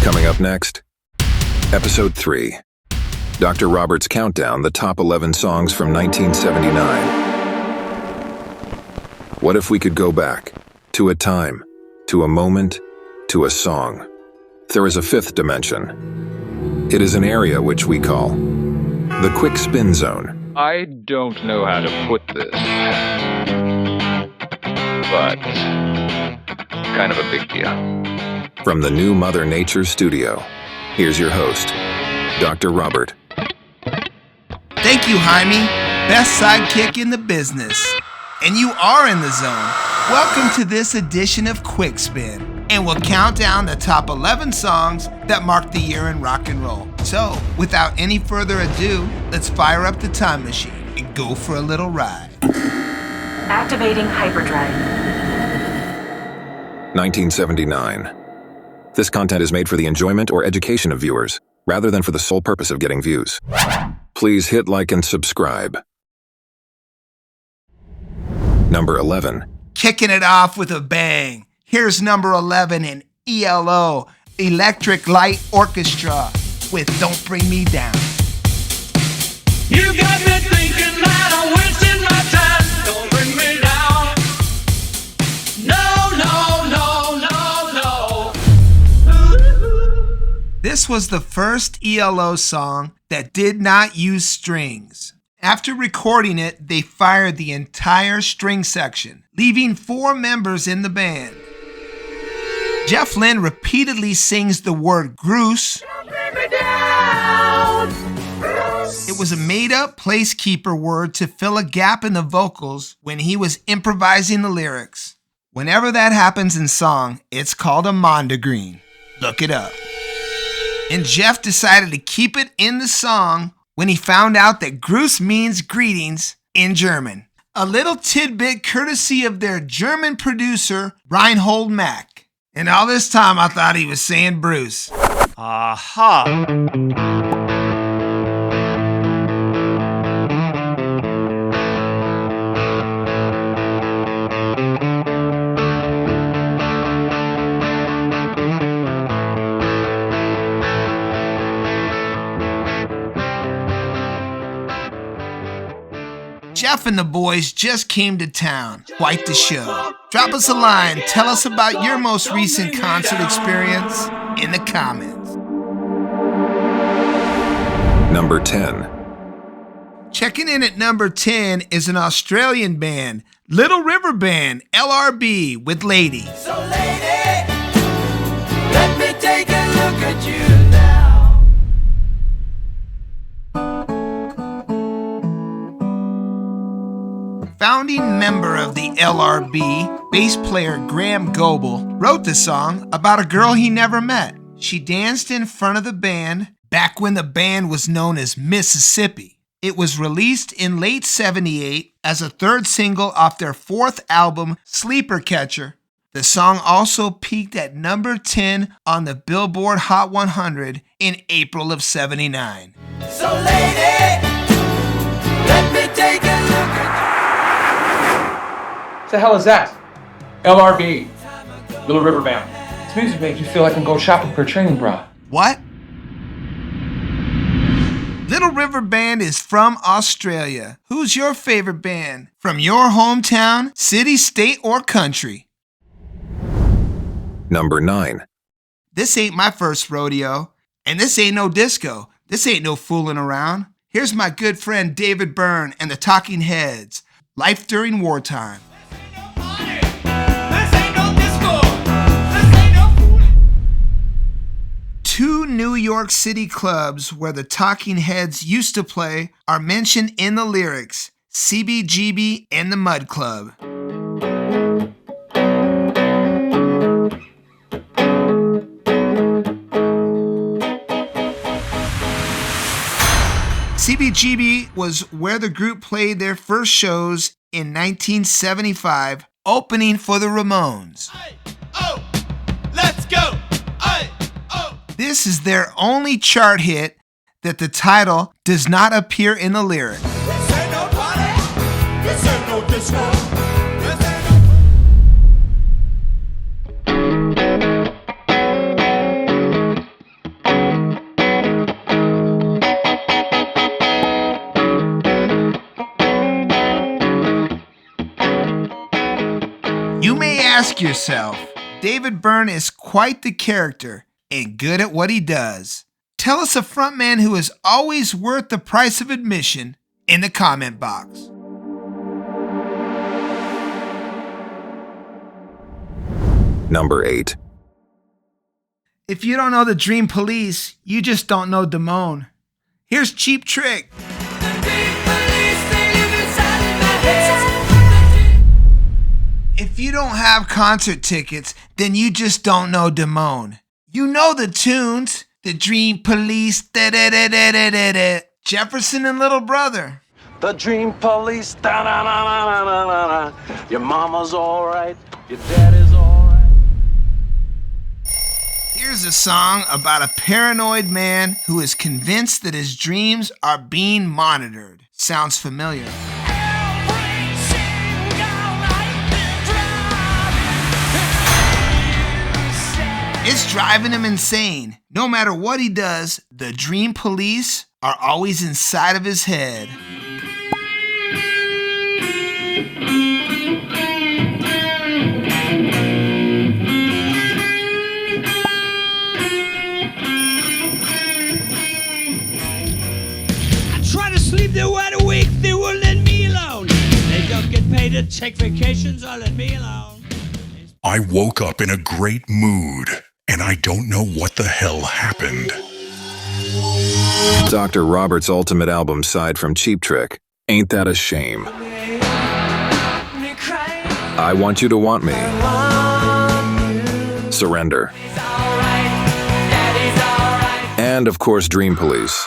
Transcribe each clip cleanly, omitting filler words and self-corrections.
Coming up next, Episode 3, Dr. Robert's Countdown, the top 11 songs from 1979. What if we could go back, to a time, to a moment, to a song? There is a fifth dimension. It is an area which we call the Quick Spin Zone. I don't know how to put this, but kind of a big deal. From the new Mother Nature studio, here's your host, Dr. Robert. Thank you, Jaime. Best sidekick in the business. And you are in the zone. Welcome to this edition of Quick Spin. And we'll count down the top 11 songs that marked the year in rock and roll. So, without any further ado, let's fire up the time machine and go for a little ride. Activating hyperdrive. 1979. This content is made for the enjoyment or education of viewers, rather than for the sole purpose of getting views. Please hit like and subscribe. Number 11. Kicking it off with a bang. Here's number 11 in ELO, Electric Light Orchestra, with Don't Bring Me Down. You got me thinking that I'm wasting my time. Don't bring me down. No, no, no, no, no. This was the first ELO song that did not use strings. After recording it, they fired the entire string section, leaving 4 members in the band. Jeff Lynne repeatedly sings the word "Groose." It was a made-up placekeeper word to fill a gap in the vocals when he was improvising the lyrics. Whenever that happens in song, it's called a mondegreen. Look it up. And Jeff decided to keep it in the song when he found out that Gruß means greetings in German. A little tidbit courtesy of their German producer, Reinhold Mack. And all this time I thought he was saying Bruce. Aha! Jeff and the boys just came to town. Quite the show. Drop us a line. Tell us about your most recent concert experience in the comments. Number 10. Checking in at number 10 is an Australian band, Little River Band, LRB, with Lady. So lady, let me take a look at you now. Founding member of the LRB, bass player Graham Goebel, wrote the song about a girl he never met. She danced in front of the band back when the band was known as Mississippi. It was released in late '78 as a third single off their 4th album, Sleeper Catcher. The song also peaked at number 10 on the Billboard Hot 100 in April of '79. So lady, let me take a look at you. What the hell is that? LRB, Little River Band. This music makes me feel like I'm going shopping for a training bra. What? Little River Band is from Australia. Who's your favorite band? From your hometown, city, state, or country? Number 9. This ain't my first rodeo, and this ain't no disco. This ain't no fooling around. Here's my good friend David Byrne and the Talking Heads, Life During Wartime. Two New York City clubs where the Talking Heads used to play are mentioned in the lyrics, CBGB and the Mud Club. CBGB was where the group played their first shows in 1975, opening for the Ramones. Hey, oh, let's go. Hey, oh. This is their only chart hit that the title does not appear in the lyric. This ain't no party. This ain't no disco. This ain't no... ask yourself, David Byrne is quite the character and good at what he does. Tell us a frontman who is always worth the price of admission in the comment box. Number 8. If you don't know the Dream Police, you just don't know Damone. Here's Cheap Trick. If you don't have concert tickets, then you just don't know Damone. You know the tunes, the Dream Police, da-da-da-da-da-da-da, Jefferson and Little Brother. The Dream Police, da-na-na-na-na-na-na. Your mama's alright, your daddy's alright. Here's a song about a paranoid man who is convinced that his dreams are being monitored. Sounds familiar. It's driving him insane. No matter what he does, the Dream Police are always inside of his head. I try to sleep, they're wide awake, they won't let me alone. They don't get paid to take vacations, or let me alone. I woke up in a great mood, and I don't know what the hell happened. Dr. Robert's ultimate album side from Cheap Trick, Ain't That a Shame? I Want You to Want Me. Surrender. And of course, Dream Police.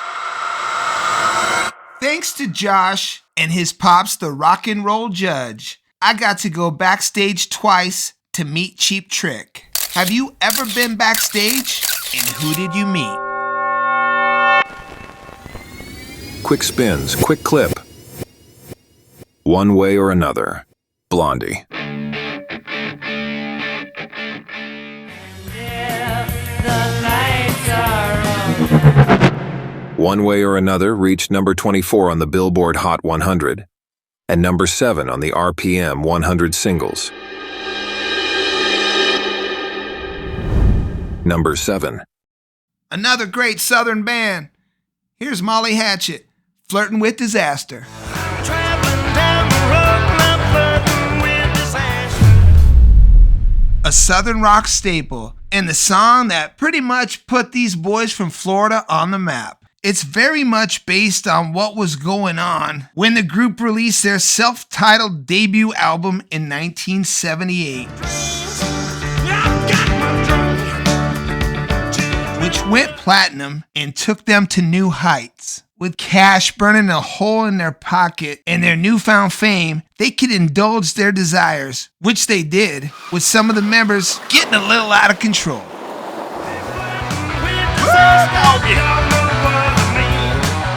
Thanks to Josh and his pops, the rock and roll judge, I got to go backstage twice to meet Cheap Trick. Have you ever been backstage? And who did you meet? Quick spins, quick clip. One Way or Another, Blondie. One Way or Another reached number 24 on the Billboard Hot 100 and number 7 on the RPM 100 singles. Number 7. Another great Southern band. Here's Molly Hatchet, Flirting with Disaster. A Southern rock staple, and the song that pretty much put these boys from Florida on the map. It's very much based on what was going on when the group released their self-titled debut album in 1978. Which went platinum and took them to new heights. With cash burning a hole in their pocket and their newfound fame, they could indulge their desires, which they did, with some of the members getting a little out of control.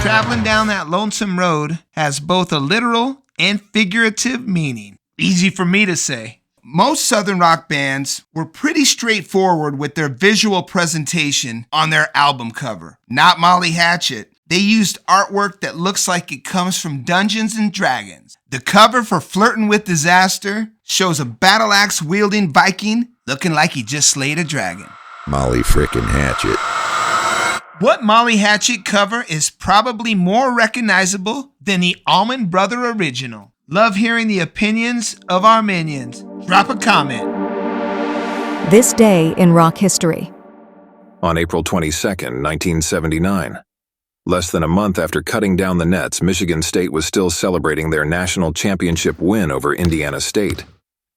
Traveling down that lonesome road has both a literal and figurative meaning. Easy for me to say. Most Southern rock bands were pretty straightforward with their visual presentation on their album cover. Not Molly Hatchet. They used artwork that looks like it comes from Dungeons and Dragons. The cover for Flirtin' with Disaster shows a battle axe wielding Viking looking like he just slayed a dragon. Molly frickin' Hatchet. What Molly Hatchet cover is probably more recognizable than the Allman Brother original? Love hearing the opinions of our minions. Drop a comment. This day in rock history. On April 22nd, 1979. Less than a month after cutting down the nets, Michigan State was still celebrating their national championship win over Indiana State.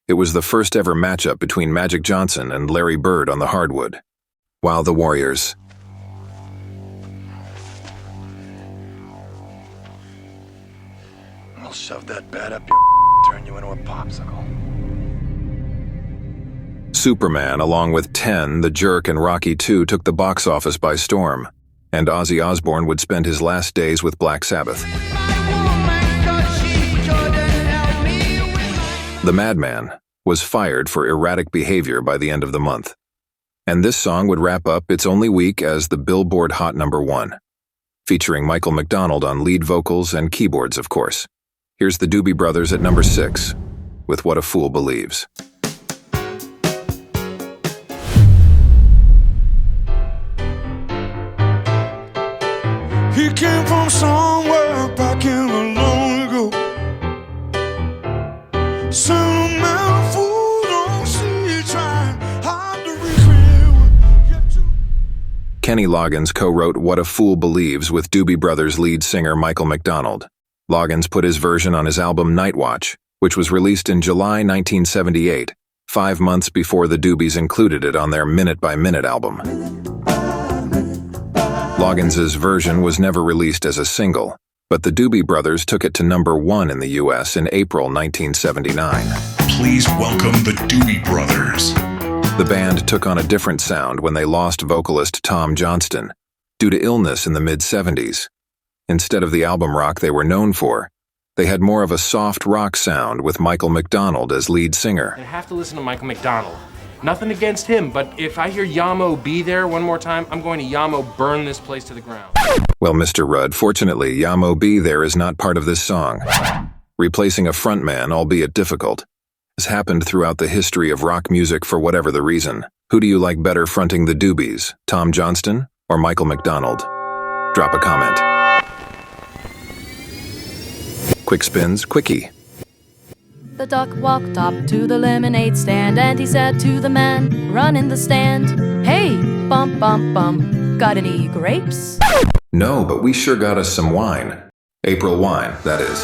It was the first ever matchup between Magic Johnson and Larry Bird on the hardwood, while the Warriors... I'll shove that bat up your turn you into a popsicle. Superman, along with 10, The Jerk, and Rocky II took the box office by storm, and Ozzy Osbourne would spend his last days with Black Sabbath. The Madman was fired for erratic behavior by the end of the month, and this song would wrap up its only week as the Billboard Hot #1, featuring Michael McDonald on lead vocals and keyboards, of course. Here's the Doobie Brothers at number 6, with What a Fool Believes. He came from somewhere back in the long ago. Sentimental fool, don't see trying hard to recreate what yet to. Kenny Loggins co-wrote What a Fool Believes with Doobie Brothers lead singer Michael McDonald. Loggins put his version on his album Night Watch, which was released in July 1978, 5 months before the Doobies included it on their Minute by Minute album. Loggins' version was never released as a single, but the Doobie Brothers took it to #1 in the US in April 1979. Please welcome the Doobie Brothers. The band took on a different sound when they lost vocalist Tom Johnston due to illness in the mid-70s. Instead of the album rock they were known for, they had more of a soft rock sound with Michael McDonald as lead singer. I have to listen to Michael McDonald. Nothing against him, but if I hear Yamo Be There one more time, I'm going to Yamo burn this place to the ground. Well, Mr. Rudd, fortunately, Yamo Be There is not part of this song. Replacing a frontman, albeit difficult, has happened throughout the history of rock music for whatever the reason. Who do you like better fronting the Doobies, Tom Johnston or Michael McDonald? Drop a comment. Quick Spins Quickie. The duck walked up to the lemonade stand and he said to the man, run in the stand, hey, bump, bump, bump, got any grapes? No, but we sure got us some wine. April wine, that is.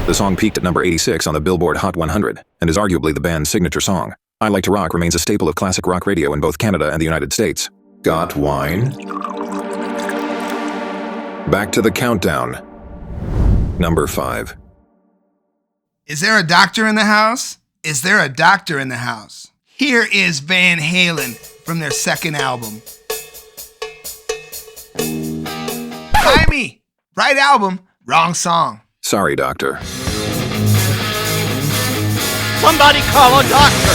The song peaked at number 86 on the Billboard Hot 100 and is arguably the band's signature song. I Like to Rock remains a staple of classic rock radio in both Canada and the United States. Got wine? Back to the countdown. Number 5. Is there a doctor in the house? Is there a doctor in the house? Here is Van Halen from their second album. Hi me! Right album, wrong song. Sorry, doctor. Somebody call a doctor!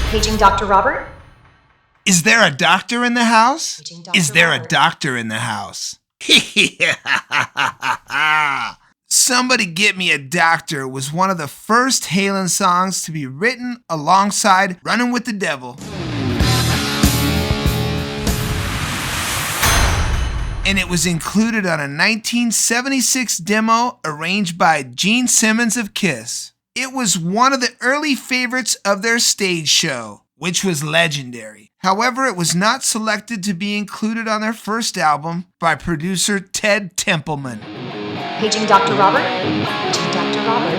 Paging Dr. Robert? Is there a doctor in the house? Paging Dr. Is there a Robert. doctor in the house? Somebody Get Me a Doctor was one of the first Halen songs to be written alongside Running with the Devil. And it was included on a 1976 demo arranged by Gene Simmons of Kiss. It was one of the early favorites of their stage show, which was legendary. However, it was not selected to be included on their first album by producer Ted Templeman. Paging Dr. Robert? Paging Dr. Robert.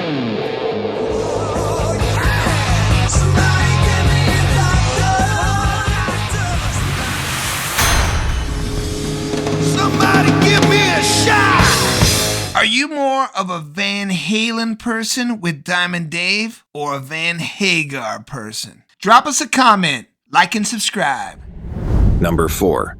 Somebody give me a shot! Are you more of a Van Halen person with Diamond Dave or a Van Hagar person? Drop us a comment, like and subscribe. Number 4.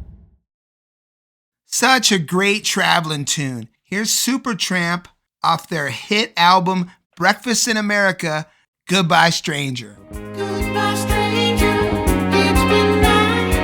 Such a great traveling tune. Here's Supertramp off their hit album Breakfast in America, Goodbye Stranger. Goodbye, stranger. It's been nice.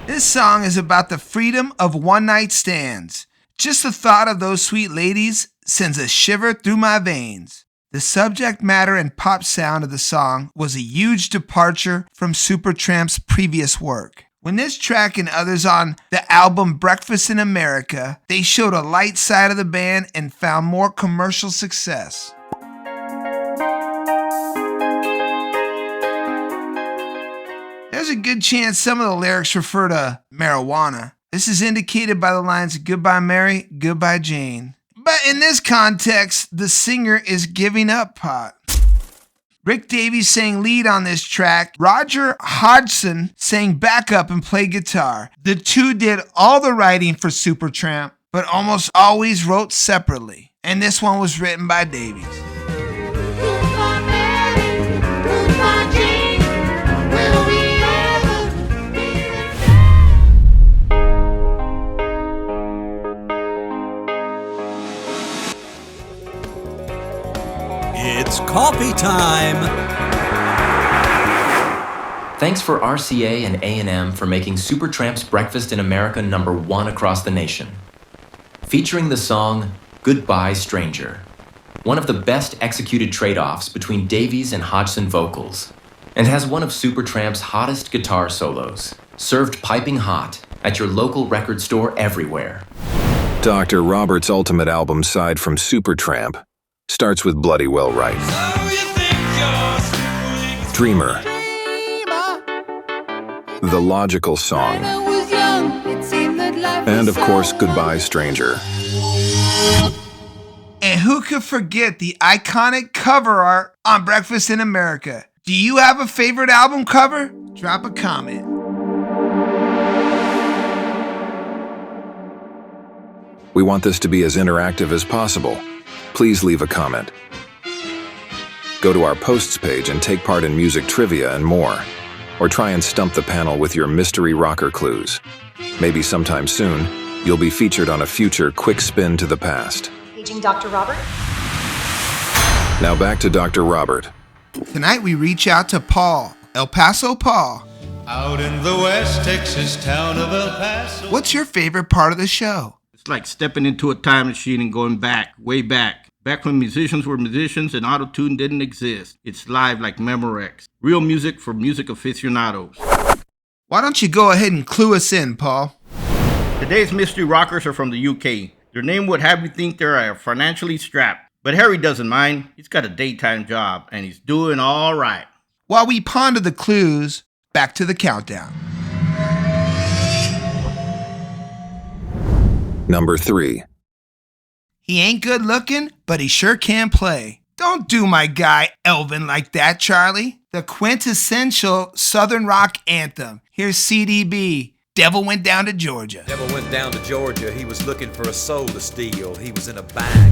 This song is about the freedom of one-night stands. Just the thought of those sweet ladies sends a shiver through my veins. The subject matter and pop sound of the song was a huge departure from Supertramp's previous work. When this track and others on the album Breakfast in America, they showed a light side of the band and found more commercial success. There's a good chance some of the lyrics refer to marijuana. This is indicated by the lines Goodbye Mary, Goodbye Jane. But in this context, the singer is giving up pot. Rick Davies sang lead on this track. Roger Hodgson sang backup and played guitar. The two did all the writing for Supertramp, but almost always wrote separately. And this one was written by Davies. Goodbye, Mary. Goodbye, Jane. Will we ever be It's coffee time! Thanks for RCA and A&M for making Supertramp's Breakfast in America #1 across the nation. Featuring the song Goodbye Stranger, one of the best executed trade-offs between Davies and Hodgson vocals. and has one of Supertramp's hottest guitar solos, served piping hot at your local record store everywhere. Dr. Robert's ultimate album side from Supertramp starts with Bloody Well Right. Dreamer. The Logical Song. And of course, Goodbye Stranger. And who could forget the iconic cover art on Breakfast in America? Do you have a favorite album cover? Drop a comment. We want this to be as interactive as possible. Please leave a comment. Go to our posts page and take part in music trivia and more. Or try and stump the panel with your mystery rocker clues. Maybe sometime soon, you'll be featured on a future Quick Spin to the Past. Paging Dr. Robert. Now back to Dr. Robert. Tonight we reach out to Paul, El Paso Paul. Out in the West Texas town of El Paso. What's your favorite part of the show? It's like stepping into a time machine and going back, way back. Back when musicians were musicians and auto-tune didn't exist. It's live like Memorex. Real music for music aficionados. Why don't you go ahead and clue us in, Paul? Today's mystery rockers are from the UK. Their name would have you think they're financially strapped. But Harry doesn't mind. He's got a daytime job, and he's doing all right. While we ponder the clues, back to the countdown. Number 3. He ain't good looking, but he sure can play. Don't do my guy Elvin like that, Charlie. The quintessential Southern rock anthem. Here's C.D.B. Devil Went Down to Georgia. Devil went down to Georgia. He was looking for a soul to steal. He was in a bag.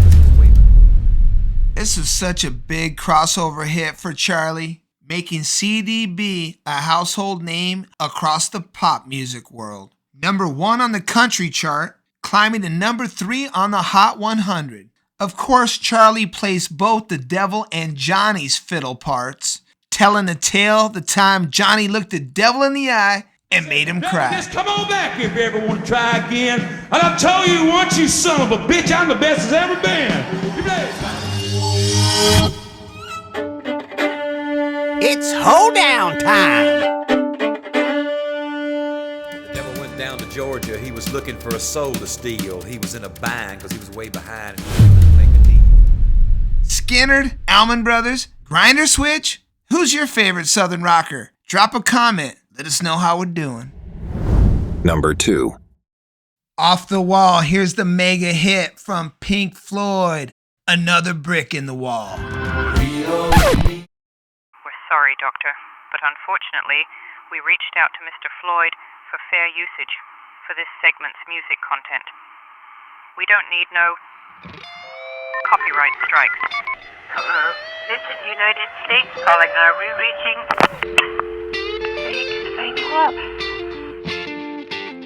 This was such a big crossover hit for Charlie, making C.D.B. a household name across the pop music world. Number 1 on the country chart, climbing to number 3 on the Hot 100. Of course, Charlie plays both the devil and Johnny's fiddle parts, telling the tale the time Johnny looked the devil in the eye and made him cry. Just come on back if you ever want to try again. And I'll tell you once, you son of a bitch, I'm the best there's ever been. It's hoedown time! Down to Georgia, he was looking for a soul to steal. He was in a bind because he was way behind. Skinnerd, Allman Brothers, Grinder Switch? Who's your favorite Southern rocker? Drop a comment. Let us know how we're doing. Number 2. Off the Wall, here's the mega hit from Pink Floyd, Another Brick in the Wall. We're sorry, Doctor, but unfortunately, we reached out to Mr. Floyd for fair usage for this segment's music content. We don't need no copyright strikes. Hello, this is United States calling. Are we reaching?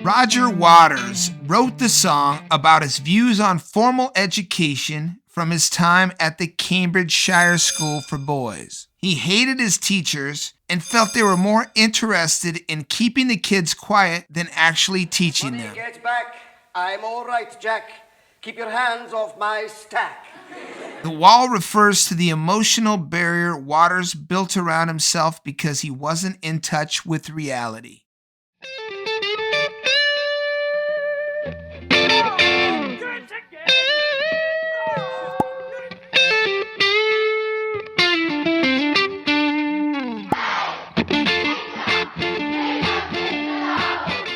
Roger Waters wrote the song about his views on formal education from his time at the Cambridgeshire School for Boys. He hated his teachers and felt they were more interested in keeping the kids quiet than actually teaching them. Get back. I'm all right, Jack. Keep your hands off my stack. The wall refers to the emotional barrier Waters built around himself because he wasn't in touch with reality.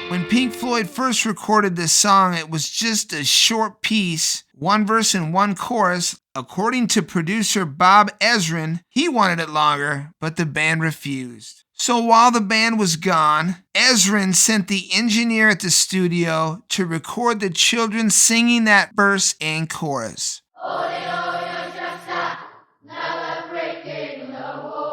When Pink Floyd first recorded this song, it was just a short piece, 1 verse and 1 chorus. According to producer Bob Ezrin, he wanted it longer, but the band refused. So while the band was gone, Ezrin sent the engineer at the studio to record the children singing that verse and chorus.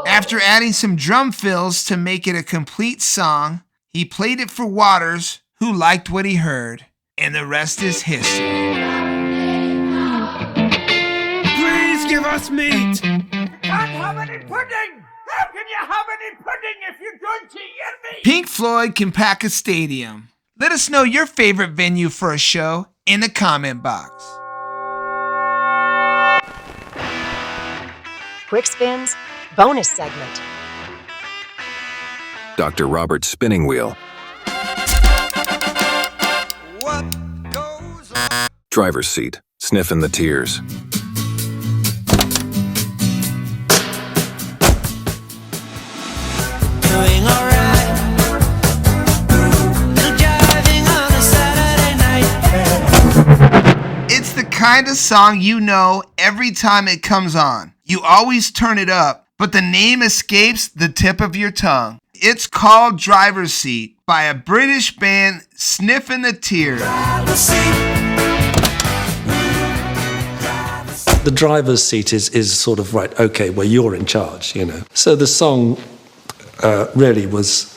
After adding some drum fills to make it a complete song, he played it for Waters, who liked what he heard, and the rest is history. Please give us meat! Can't have any pudding! How can you have any pudding if you don't eat your meat? Pink Floyd can pack a stadium. Let us know your favorite venue for a show in the comment box. Quick Spins bonus segment. Dr. Robert's spinning wheel. Driver's seat, sniffing the tears. Doing alright. Driving on a Saturday night. It's the kind of song you know every time it comes on. You always turn it up, but the name escapes the tip of your tongue. It's called Driver's Seat by a British band, Sniffing the Tears. The driver's seat is sort of, right, okay, well, you're in charge, you know. So the song really was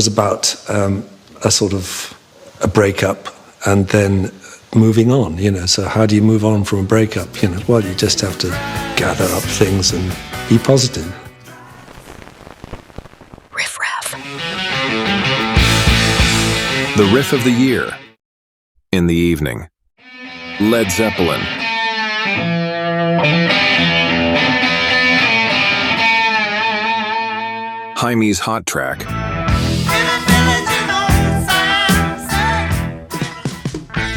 about a sort of a breakup and then moving on, you know. So how do you move on from a breakup, you know? Well, you just have to gather up things and be positive. Riff Raff. The riff of the year. In the evening. Led Zeppelin. Jaime's Hot Track.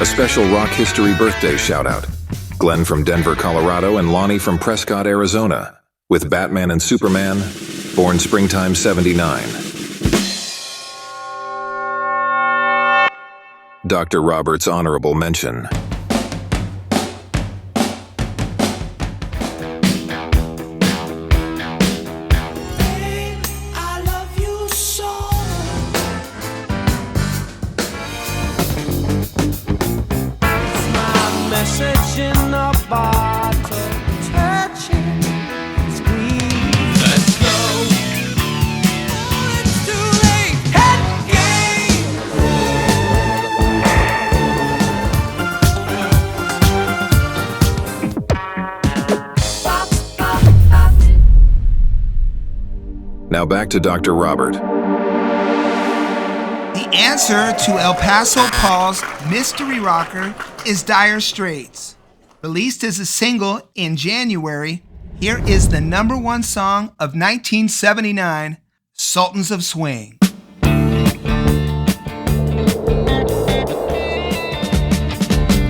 A special rock history birthday shout-out. Glenn from Denver, Colorado, and Lonnie from Prescott, Arizona, with Batman and Superman, born springtime '79. Dr. Robert's honorable mention. Message in a bottle, touching, squeeze. Let's go. Oh, it's too late. Head game. Now back to Dr. Robert. The answer to El Paso Paul's mystery rocker is Dire Straits. Released as a single in January, here is the #1 song of 1979, Sultans of Swing.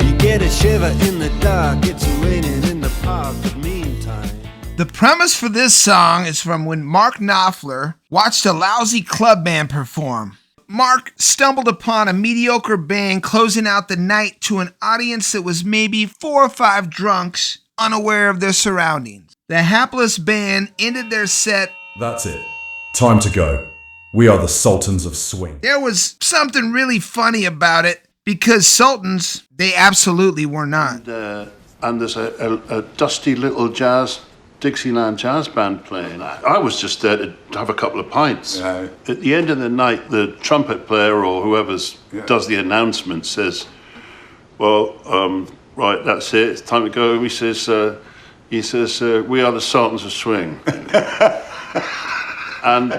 You get a shiver in the dark, it's raining in the park, but meantime. The premise for this song is from when Mark Knopfler watched a lousy club band perform. Mark stumbled upon a mediocre band closing out the night to an audience that was maybe 4 or 5 drunks, unaware of their surroundings. The hapless band ended their set. That's it. Time to go. We are the Sultans of Swing. There was something really funny about it, because Sultans, they absolutely were not. And there's a dusty little Dixieland jazz band playing. I was just there to have a couple of pints. Yeah. At the end of the night, the trumpet player or whoever does the announcement says, well, right, that's it, it's time to go. He says, we are the Sultans of Swing. And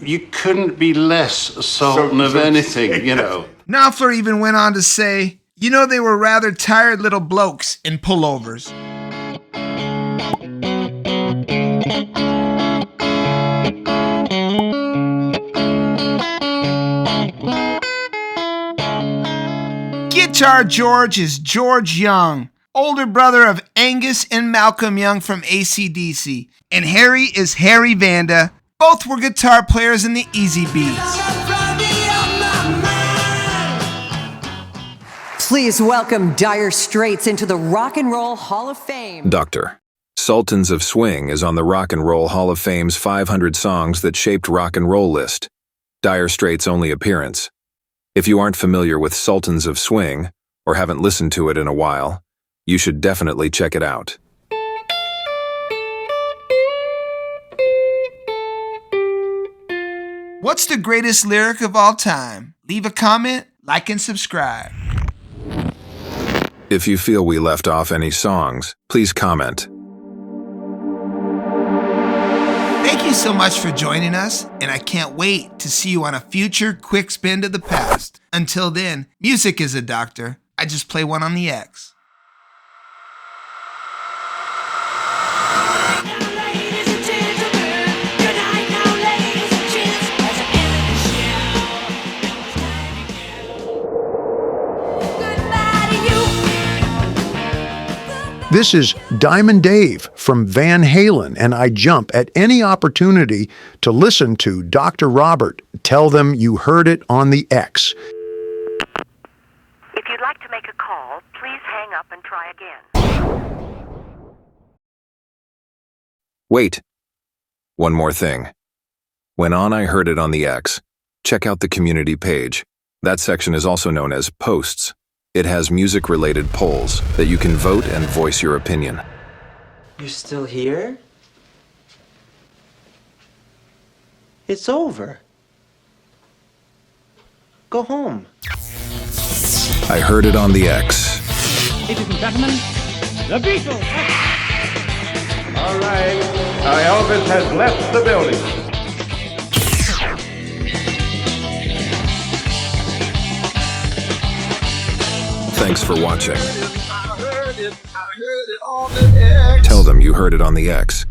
you couldn't be less a sultan of anything, you know. Knopfler even went on to say, you know, they were rather tired little blokes in pullovers. Guitar George is George Young, older brother of Angus and Malcolm Young from AC/DC. And Harry is Harry Vanda. Both were guitar players in the Easy Beats. Please welcome Dire Straits into the Rock and Roll Hall of Fame. Doctor. Sultans of Swing is on the Rock and Roll Hall of Fame's 500 songs that shaped rock and roll list. Dire Straits' only appearance. If you aren't familiar with Sultans of Swing, or haven't listened to it in a while, you should definitely check it out. What's the greatest lyric of all time? Leave a comment, like, and subscribe. If you feel we left off any songs, please comment. Thank you so much for joining us, and I can't wait to see you on a future quick spin to the past. Until then, music is a doctor. I just play one on the X. This is Diamond Dave from Van Halen, and I jump at any opportunity to listen to Dr. Robert tell them you heard it on the X. If you'd like to make a call, please hang up and try again. Wait. One more thing. When on I Heard It on the X, check out the community page. That section is also known as Posts. It has music-related polls that you can vote and voice your opinion. You're still here? It's over. Go home. I Heard It on the X. Ladies and gentlemen, the Beatles! All right, Elvis has left the building. Thanks for watching. Tell them you heard it on the X.